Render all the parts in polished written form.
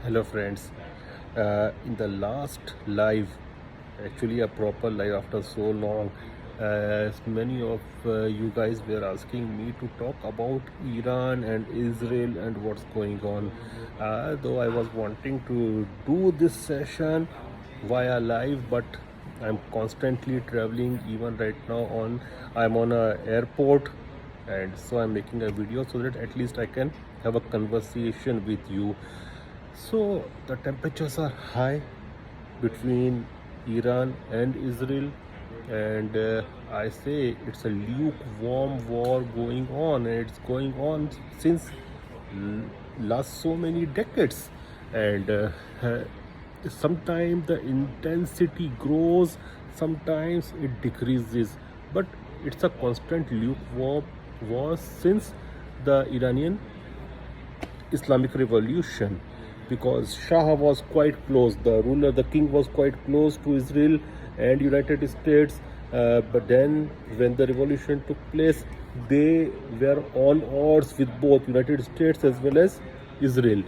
Hello, friends. In the last live, actually a proper live after so long, many of you guys were asking me to talk about Iran and Israel and what's going on. Though I was wanting to do this session via live, but I'm constantly traveling. Even right now, I'm on a airport, and so I'm making a video so that at least I can have a conversation with you. So the temperatures are high between Iran and Israel, and I say it's a lukewarm war going on, and it's going on since last so many decades. And sometimes the intensity grows, sometimes it decreases, but it's a constant lukewarm war since the Iranian Islamic Revolution, because Shah was quite close, the ruler, the king was quite close to Israel and United States. But then, when the revolution took place, they were on odds with both United States as well as Israel.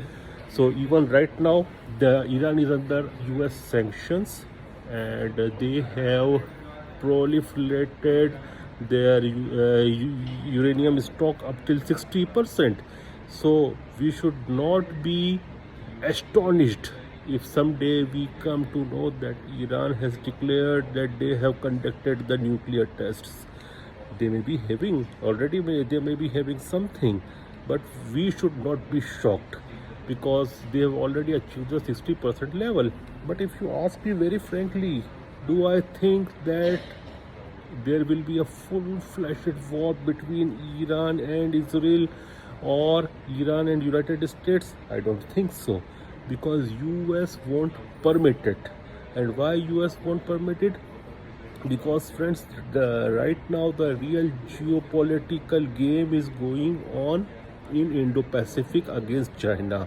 So even right now, the Iran is under U.S. sanctions, and they have proliferated their uranium stock up till 60%. So we should not be astonished if someday we come to know that Iran has declared that they have conducted the nuclear tests. They may be having already, they may be having something, but we should not be shocked because they have already achieved the 60% level. But if you ask me very frankly, do I think that there will be a full-fledged war between Iran and Israel or Iran and United States? I don't think so, because US won't permit it. And why US won't permit it? Because friends, right now the real geopolitical game is going on in Indo-Pacific against China,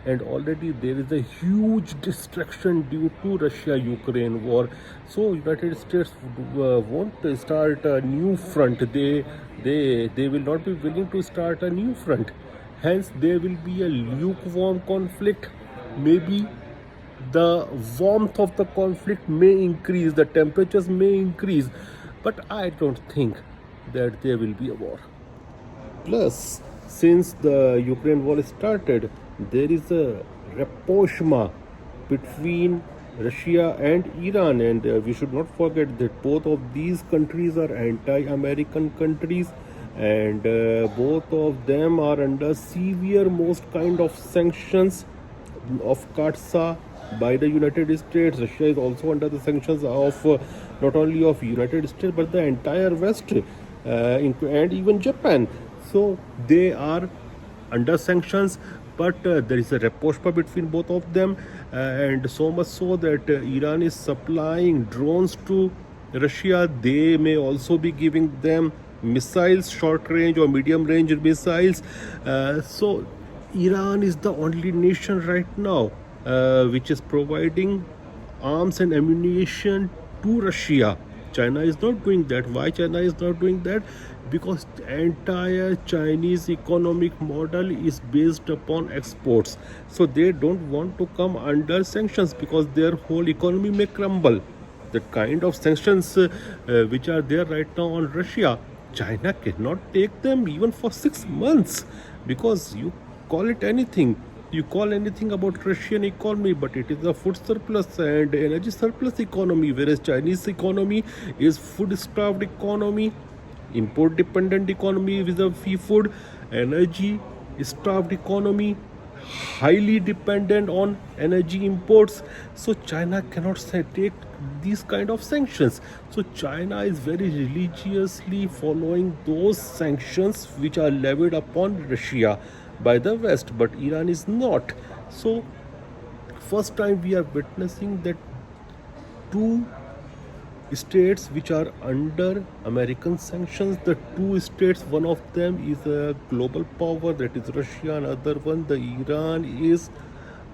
and already there is a huge distraction due to Russia-Ukraine war. So United States won't start a new front. They will not be willing to start a new front. Hence, there will be a lukewarm conflict. Maybe the warmth of the conflict may increase, the temperatures may increase, but I don't think that there will be a war. Plus, since the Ukraine war started, there is a rapprochement between Russia and Iran, and we should not forget that both of these countries are anti-American countries, and both of them are under severe most kind of sanctions of CAATSA by the United States. Russia is also under the sanctions of not only of United States but the entire West, and even Japan. So they are under sanctions, but there is a rapprochement between both of them, and so much so that Iran is supplying drones to Russia. They may also be giving them missiles, short range or medium range missiles. So Iran is the only nation right now which is providing arms and ammunition to Russia. China is not doing that. Why China is not doing that? Because the entire Chinese economic model is based upon exports. So they don't want to come under sanctions because their whole economy may crumble. The kind of sanctions which are there right now on Russia, China cannot take them even for 6 months, because you call it anything. You call anything about Russian economy, but it is a food surplus and energy surplus economy, whereas Chinese economy is food-starved economy, import-dependent economy vis-a-vis food, energy-starved economy, highly dependent on energy imports. So China cannot take these kind of sanctions. So China is very religiously following those sanctions which are levied upon Russia by the West, but Iran is not. So first time we are witnessing that two states which are under American sanctions, the two states, one of them is a global power, that is Russia, and other one, the Iran, is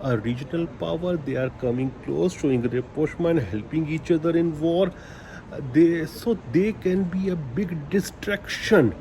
a regional power. They are coming close, showing rapprochement, helping each other in war. They can be a big distraction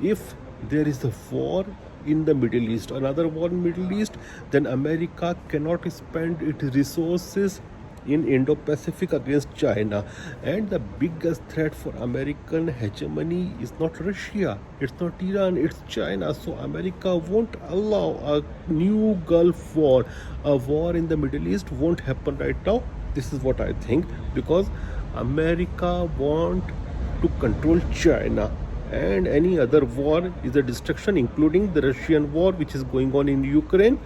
if there is a war in the Middle East, another war in Middle East, then America cannot spend its resources in Indo-Pacific against China. And the biggest threat for American hegemony is not Russia, it's not Iran, it's China. So America won't allow a new Gulf war. A war in the Middle East won't happen right now. This is what I think, because America want to control China, and any other war is a destruction, including the Russian war which is going on in Ukraine.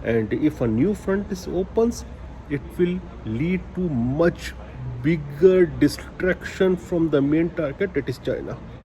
And if a new front is opens, it will lead to much bigger distraction from the main target, that is China.